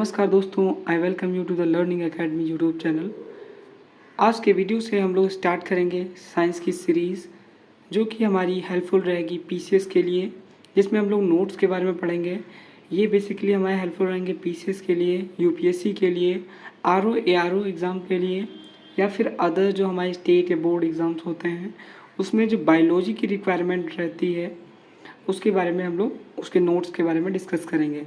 नमस्कार दोस्तों, I welcome you to the learning academy YouTube channel. आज के वीडियो से हम लोग स्टार्ट करेंगे साइंस की सीरीज़, जो कि हमारी हेल्पफुल रहेगी पीसीएस के लिए, जिसमें हम लोग नोट्स के बारे में पढ़ेंगे। ये बेसिकली हमारे हेल्पफुल रहेंगे पीसीएस के लिए, यूपीएससी के लिए, आरओ एआरओ एग्ज़ाम के लिए, या फिर अदर जो हमारे स्टेट या बोर्ड एग्ज़ाम्स होते हैं उसमें जो बायोलॉजी की रिक्वायरमेंट रहती है उसके बारे में हम लोग उसके नोट्स के बारे में डिस्कस करेंगे।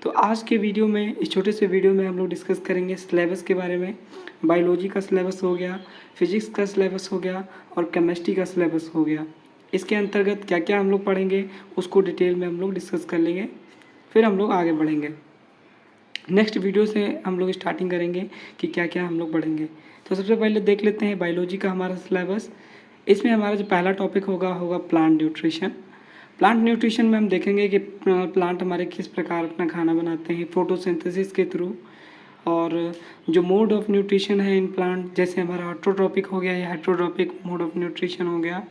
तो आज के वीडियो में, इस छोटे से वीडियो में हम लोग डिस्कस करेंगे सिलेबस के बारे में। बायोलॉजी का सिलेबस हो गया, फिजिक्स का सिलेबस हो गया और केमिस्ट्री का सिलेबस हो गया। इसके अंतर्गत क्या क्या हम लोग पढ़ेंगे उसको डिटेल में हम लोग डिस्कस कर लेंगे, फिर हम लोग आगे बढ़ेंगे। नेक्स्ट वीडियो से हम लोग स्टार्टिंग करेंगे कि क्या क्या हम लोग पढ़ेंगे। तो सबसे पहले देख लेते हैं बायोलॉजी का हमारा सिलेबस। इसमें हमारा जो पहला टॉपिक होगा प्लांट न्यूट्रिशन। प्लांट न्यूट्रिशन में हम देखेंगे कि प्लांट हमारे किस प्रकार अपना खाना बनाते हैं फोटोसिंथेसिस के थ्रू, और जो मोड ऑफ न्यूट्रिशन है इन प्लांट, जैसे हमारा ऑटोट्रॉपिक हो गया या हेटरोट्रॉपिक मोड ऑफ न्यूट्रिशन हो गया।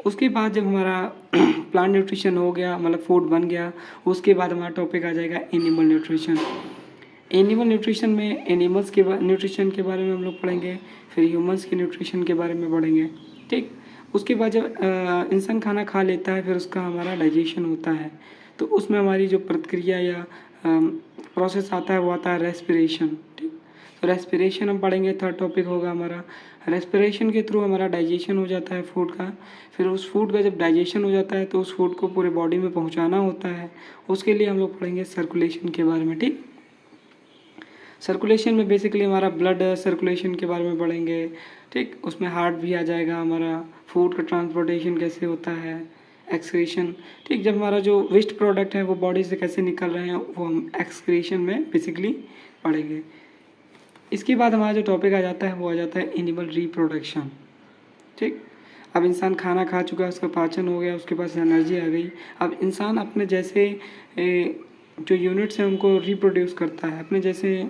उसके बाद जब हमारा प्लांट न्यूट्रिशन हो गया, मतलब फूड बन गया, उसके बाद हमारा टॉपिक आ जाएगा एनिमल न्यूट्रिशन। एनिमल न्यूट्रिशन में एनिमल्स के न्यूट्रिशन के बारे में हम लोग पढ़ेंगे, फिर ह्यूमंस के न्यूट्रिशन के बारे में पढ़ेंगे। ठीक, उसके बाद जब इंसान खाना खा लेता है फिर उसका हमारा डाइजेशन होता है, तो उसमें हमारी जो प्रक्रिया या प्रोसेस आता है वो आता है रेस्पिरेशन। ठीक, तो रेस्पिरेशन हम पढ़ेंगे। थर्ड टॉपिक होगा हमारा रेस्पिरेशन के थ्रू हमारा डाइजेशन हो जाता है फूड का। फिर उस फूड का जब डाइजेशन हो जाता है तो उस फूड को पूरे बॉडी में पहुंचाना होता है, उसके लिए हम लोग पढ़ेंगे सर्कुलेशन के बारे में। ठीक, सर्कुलेशन में बेसिकली हमारा ब्लड सर्कुलेशन के बारे में पढ़ेंगे। ठीक, उसमें हार्ट भी आ जाएगा, हमारा फूड का ट्रांसपोर्टेशन कैसे होता है, एक्सक्रीशन। ठीक, जब हमारा जो वेस्ट प्रोडक्ट है वो बॉडी से कैसे निकल रहे हैं वो हम एक्सक्रीशन में बेसिकली पढ़ेंगे। इसके बाद हमारा जो टॉपिक आ जाता है वो आ जाता है एनिमल रिप्रोडक्शन। ठीक, अब इंसान खाना खा चुका है, उसका पाचन हो गया, उसके पास एनर्जी आ गई। अब इंसान अपने जैसे जो यूनिट्स हैं उनको रिप्रोड्यूस करता है, अपने जैसे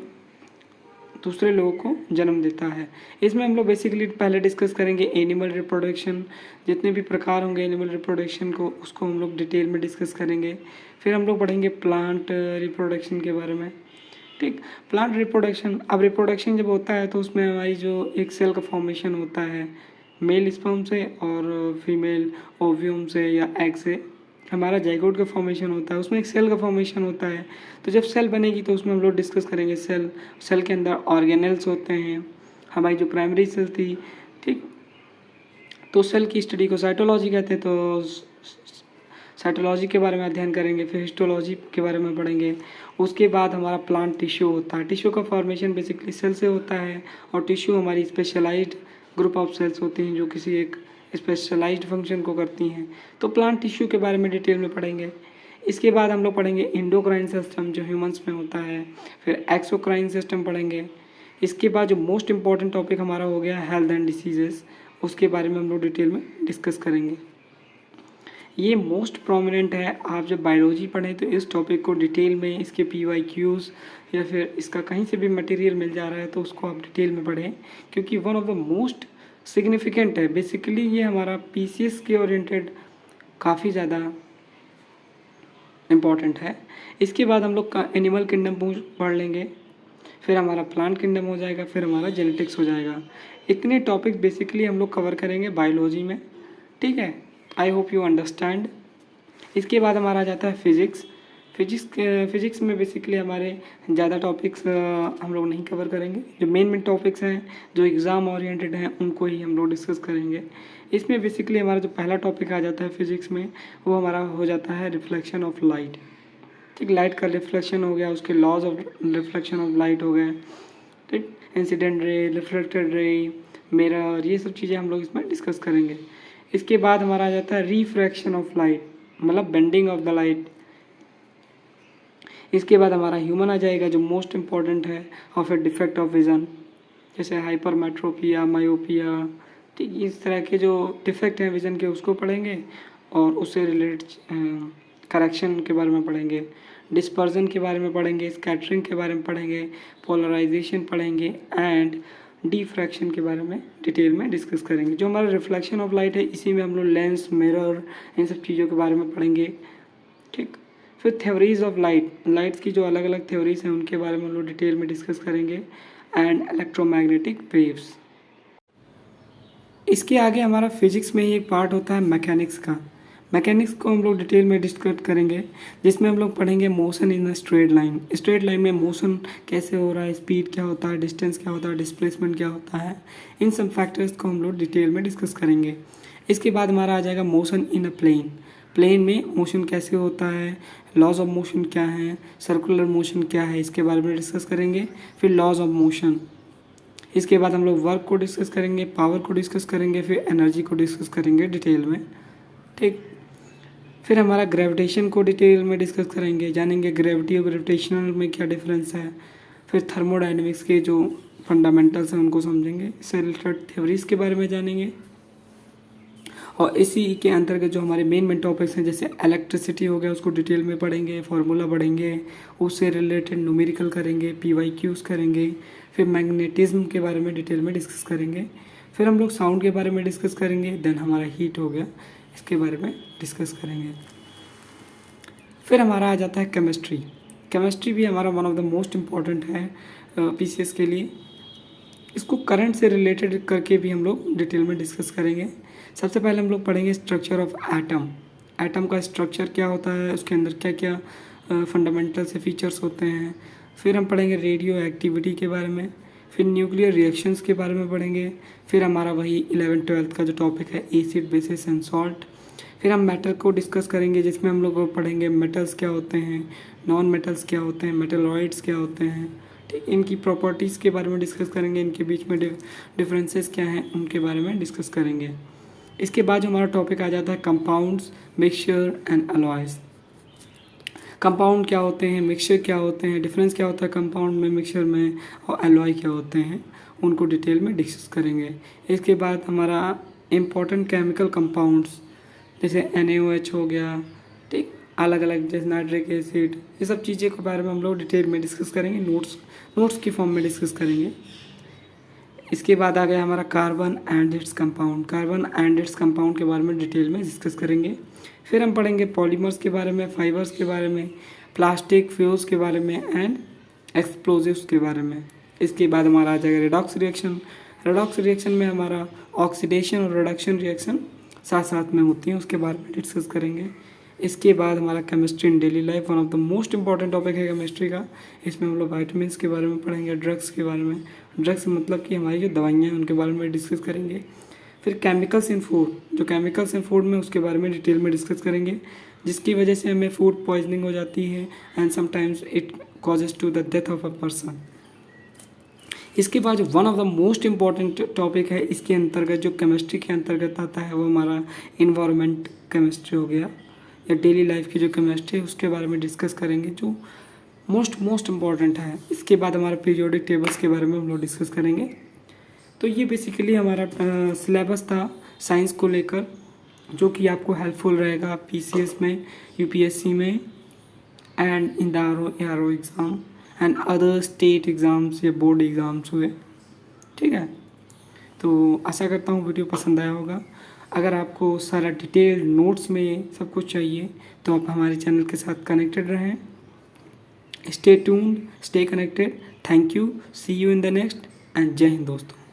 दूसरे लोगों को जन्म देता है। इसमें हम लोग बेसिकली पहले डिस्कस करेंगे एनिमल रिप्रोडक्शन, जितने भी प्रकार होंगे एनिमल रिप्रोडक्शन को उसको हम लोग डिटेल में डिस्कस करेंगे। फिर हम लोग पढ़ेंगे प्लांट रिप्रोडक्शन के बारे में। ठीक, प्लांट रिप्रोडक्शन, अब रिप्रोडक्शन जब होता है तो उसमें हमारी जो एक सेल का फॉर्मेशन होता है मेल स्पर्म से और फीमेल ओव्यूम से या एग से हमारा जाइगोट का फॉर्मेशन होता है, उसमें एक सेल का फॉर्मेशन होता है। तो जब सेल बनेगी तो उसमें हम लोग डिस्कस करेंगे सेल के अंदर ऑर्गेनेल्स होते हैं, हमारी जो प्राइमरी सेल थी। ठीक, तो सेल की स्टडी को साइटोलॉजी कहते हैं, तो साइटोलॉजी के बारे में अध्ययन करेंगे। फिर हिस्टोलॉजी के बारे में पढ़ेंगे। उसके बाद हमारा प्लांट टिश्यू होता है। टिश्यू का फॉर्मेशन बेसिकली सेल से होता है, और टिश्यू हमारी स्पेशलाइज्ड ग्रुप ऑफ सेल्स होती हैं जो किसी एक स्पेशलाइज्ड फंक्शन को करती हैं। तो प्लांट टिश्यू के बारे में डिटेल में पढ़ेंगे। इसके बाद हम लोग पढ़ेंगे इंडोक्राइन सिस्टम जो ह्यूमंस में होता है, फिर एक्सोक्राइन सिस्टम पढ़ेंगे। इसके बाद जो मोस्ट इम्पॉर्टेंट टॉपिक हमारा हो गया हेल्थ एंड डिसीजेस, उसके बारे में हम लोग डिटेल में डिस्कस करेंगे। ये मोस्ट प्रोमिनेंट है, आप जब बायोलॉजी पढ़ें तो इस टॉपिक को डिटेल में, इसके PYQs या फिर इसका कहीं से भी मटेरियल मिल जा रहा है तो उसको आप डिटेल में पढ़ें, क्योंकि one of the most significant है। बेसिकली ये हमारा PCS के ओरिएंटेड काफ़ी ज़्यादा इम्पॉर्टेंट है। इसके बाद हम लोग एनिमल किंगडम पढ़ लेंगे, फिर हमारा प्लांट किंगडम हो जाएगा, फिर हमारा जेनेटिक्स हो जाएगा। इतने टॉपिक बेसिकली हम लोग कवर करेंगे बायोलॉजी में। ठीक है, आई होप यू अंडरस्टैंड। इसके बाद हमारा आ जाता है फिजिक्स में बेसिकली हमारे ज़्यादा टॉपिक्स हम लोग नहीं कवर करेंगे। जो मेन टॉपिक्स हैं जो एग्ज़ाम ओरिएंटेड हैं उनको ही हम लोग डिस्कस करेंगे। इसमें बेसिकली हमारा जो पहला टॉपिक आ जाता है फिजिक्स में वो हमारा हो जाता है रिफ्लेक्शन ऑफ लाइट। ठीक, लाइट का रिफ्लेक्शन हो गया, उसके laws of reflection of light हो गए। ठीक, incident ray, reflected ray, mirror, ये सब चीज़ें हम लोग इसमें डिस्कस करेंगे। इसके बाद हमारा आ जाता है रिफ्रैक्शन ऑफ लाइट, मतलब बेंडिंग ऑफ द लाइट। इसके बाद हमारा ह्यूमन आ जाएगा जो मोस्ट इम्पॉर्टेंट है, of A defect of vision, जैसे हाइपरमेट्रोपिया, मायोपिया। ठीक, इस तरह के जो डिफेक्ट हैं विज़न के उसको पढ़ेंगे, और उससे रिलेटेड करेक्शन के बारे में पढ़ेंगे, डिस्पर्जन के बारे में पढ़ेंगे, स्कैटरिंग के बारे में पढ़ेंगे, पोलराइजेशन पढ़ेंगे, एंड डिफ्रैक्शन के बारे में डिटेल में डिस्कस करेंगे। जो हमारा रिफ्लेक्शन ऑफ लाइट है इसी में हम लोग लेंस, मिरर, इन सब चीज़ों के बारे में पढ़ेंगे। ठीक, फिर थ्योरीज ऑफ लाइट्स की जो अलग अलग थ्योरीज हैं उनके बारे में हम लोग डिटेल में डिस्कस करेंगे, एंड इलेक्ट्रोमैग्नेटिक वेव्स। इसके आगे हमारा फिजिक्स में ही एक पार्ट होता है मैकेनिक्स का। मैकेनिक्स को हम लोग डिटेल में डिस्कस करेंगे, जिसमें हम लोग पढ़ेंगे motion in a straight line. Straight line में मोशन कैसे हो रहा है, स्पीड क्या होता है, डिस्टेंस क्या होता है, डिस्प्लेसमेंट क्या होता है, इन सब फैक्टर्स को हम लोग डिटेल में डिस्कस करेंगे। इसके बाद हमारा आ जाएगा motion in a plane. Plane में मोशन कैसे होता है, लॉज ऑफ मोशन क्या है, सर्कुलर मोशन क्या है, इसके बारे में डिस्कस करेंगे। फिर लॉज ऑफ मोशन, इसके बाद हम लोग वर्क को डिस्कस करेंगे, पावर को डिस्कस करेंगे, फिर एनर्जी को डिस्कस करेंगे डिटेल में, ठीक। फिर हमारा ग्रेविटेशन को डिटेल में डिस्कस करेंगे, जानेंगे ग्रेविटी और ग्रेविटेशनल में क्या डिफरेंस है। फिर थर्मोडाइनमिक्स के जो फंडामेंटल्स हैं उनको समझेंगे, इससे रिलेटेड थ्योरीज के बारे में जानेंगे। और इसी के अंतर्गत जो हमारे मेन टॉपिक्स हैं, जैसे इलेक्ट्रिसिटी हो गया, उसको डिटेल में पढ़ेंगे, फार्मूला पढ़ेंगे, उससे रिलेटेड न्यूमेरिकल करेंगे, PYQs करेंगे। फिर मैग्नेटिज्म के बारे में डिटेल में डिस्कस करेंगे। फिर हम लोग साउंड के बारे में डिस्कस करेंगे। देन हमारा हीट हो गया, इसके बारे में डिस्कस करेंगे। फिर हमारा आ जाता है केमिस्ट्री। केमिस्ट्री भी हमारा one of the most important है PCS के लिए। इसको करंट से रिलेटेड करके भी हम लोग डिटेल में डिस्कस करेंगे। सबसे पहले हम लोग पढ़ेंगे स्ट्रक्चर ऑफ एटम। एटम का स्ट्रक्चर क्या होता है, उसके अंदर क्या क्या फंडामेंटल से फीचर्स होते हैं। फिर हम पढ़ेंगे रेडियो एक्टिविटी के बारे में। फिर न्यूक्लियर रिएक्शंस के बारे में पढ़ेंगे। फिर हमारा वही 11th-12th का जो टॉपिक है एसिड, बेसिस एंड सॉल्ट। फिर हम मेटल को डिस्कस करेंगे, जिसमें हम लोग पढ़ेंगे मेटल्स क्या होते हैं, नॉन मेटल्स क्या होते हैं, मेटलॉइड्स क्या होते हैं, ठीक। इनकी प्रॉपर्टीज़ के बारे में डिस्कस करेंगे, इनके बीच में डिफरेंसेस क्या हैं उनके बारे में डिस्कस करेंगे। इसके बाद जो हमारा टॉपिक आ जाता है compounds, mixture and alloys. Compound क्या होते हैं, मिक्सचर क्या होते हैं, डिफरेंस क्या होता है कंपाउंड में, मिक्सचर में, और अलॉय क्या होते हैं, उनको डिटेल में डिस्कस करेंगे। इसके बाद हमारा इम्पॉर्टेंट केमिकल कंपाउंड्स जैसे NaOH हो गया, ठीक, अलग अलग जैसे नाइट्रिक एसिड, ये सब चीज़ें के बारे में हम लोग डिटेल में डिस्कस करेंगे, नोट्स की फॉर्म में डिस्कस करेंगे। इसके बाद आ गया हमारा carbon and its compound. Carbon and its compound के बारे में डिटेल में डिस्कस करेंगे। फिर हम पढ़ेंगे पॉलीमर्स के बारे में, फाइबर्स के बारे में, प्लास्टिक, फ्यूल्स के बारे में, एंड एक्सप्लोजिव्स के बारे में। इसके बाद हमारा आ जाएगा रिडॉक्स रिएक्शन। रिडॉक्स रिएक्शन में हमारा ऑक्सीडेशन और रिडक्शन रिएक्शन साथ साथ में होती हैं, उसके बारे में डिस्कस करेंगे। इसके बाद हमारा chemistry in daily life, one of the most important topic है केमिस्ट्री का। इसमें हम लोग वाइटामिन्स के बारे में पढ़ेंगे, ड्रग्स के बारे में, ड्रग्स मतलब कि हमारी जो दवाइयाँ हैं उनके बारे में डिस्कस करेंगे। फिर केमिकल्स इन फूड, जो केमिकल्स इन फूड में उसके बारे में डिटेल में डिस्कस करेंगे, जिसकी वजह से हमें फूड पॉइजनिंग हो जाती है and sometimes it causes to the death of a person. इसके बाद जो one of the most important topic है इसके अंतर्गत, जो केमिस्ट्री के अंतर्गत आता है, वो हमारा इन्वायरमेंट केमिस्ट्री हो गया, या डेली लाइफ की जो केमिस्ट्री है उसके बारे में डिस्कस करेंगे, जो मोस्ट इम्पॉर्टेंट है। इसके बाद हमारा पीरियोडिक टेबल्स के बारे में हम लोग डिस्कस करेंगे। तो ये बेसिकली हमारा सिलेबस था साइंस को लेकर, जो कि आपको हेल्पफुल रहेगा PCS में, UPSC में, and in the ARO exam and other state exams या बोर्ड एग्ज़ाम्स हुए, ठीक है। तो आशा करता हूँ वीडियो पसंद आया होगा। अगर आपको सारा डिटेल नोट्स में सब कुछ चाहिए तो आप हमारे चैनल के साथ कनेक्टेड रहें। Stay tuned, stay connected. Thank you, see you in the next, and जय हिंद दोस्तों।